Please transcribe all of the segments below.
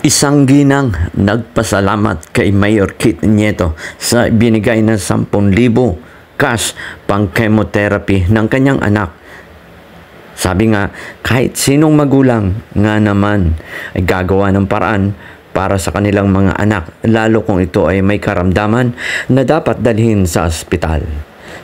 Isang ginang nagpasalamat kay Mayor Kit Nieto sa binigay na 10,000 cash pang chemotherapy ng kanyang anak. Sabi nga, kahit sinong magulang nga naman ay gagawa ng paraan para sa kanilang mga anak, lalo kung ito ay may karamdaman na dapat dalhin sa ospital.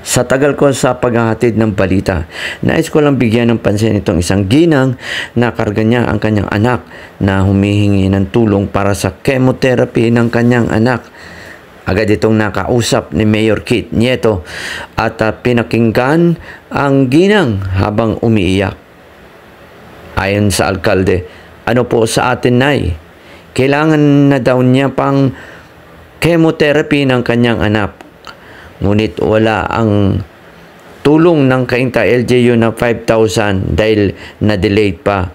Sa tagal ko sa paghahatid ng balita, nais ko lang bigyan ng pansin itong isang ginang na karga niya ang kanyang anak na humihingi ng tulong para sa chemotherapy ng kanyang anak. Agad itong nakausap ni Mayor Kit Nieto at pinakinggan ang ginang habang umiiyak. Ayon sa alkalde, ano po sa atin, Nay? Kailangan na daw niya pang chemotherapy ng kanyang anak. Ngunit wala ang tulong ng Cainta LGU na 5,000 dahil na-delayed pa.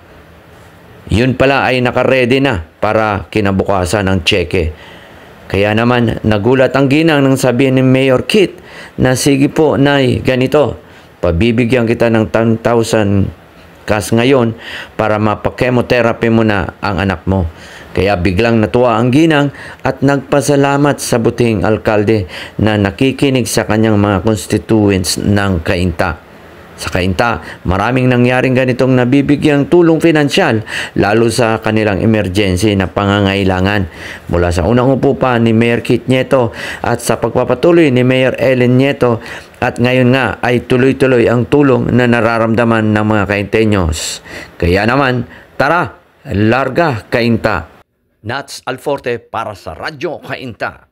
Yun pala ay nakaredy na para kinabukasan ng tseke. Kaya naman nagulat ang ginang nang sabihin ni Mayor Kit na sige po, Nay, ganito, pabibigyan kita ng 10,000 cash ngayon para mapa-chemotherapy mo na ang anak mo. Kaya biglang natuwa ang ginang at nagpasalamat sa butihing alkalde na nakikinig sa kanyang mga constituents ng Cainta. Sa Cainta, maraming nangyaring ganitong nabibigyang tulong pinansyal, lalo sa kanilang emergency na pangangailangan. Mula sa unang upo pa ni Mayor Kit Nieto at sa pagpapatuloy ni Mayor Ellen Nieto, at ngayon nga ay tuloy-tuloy ang tulong na nararamdaman ng mga Cainteños. Kaya naman, tara, larga Cainta! Nats Alforte para sa Radyo Cainta.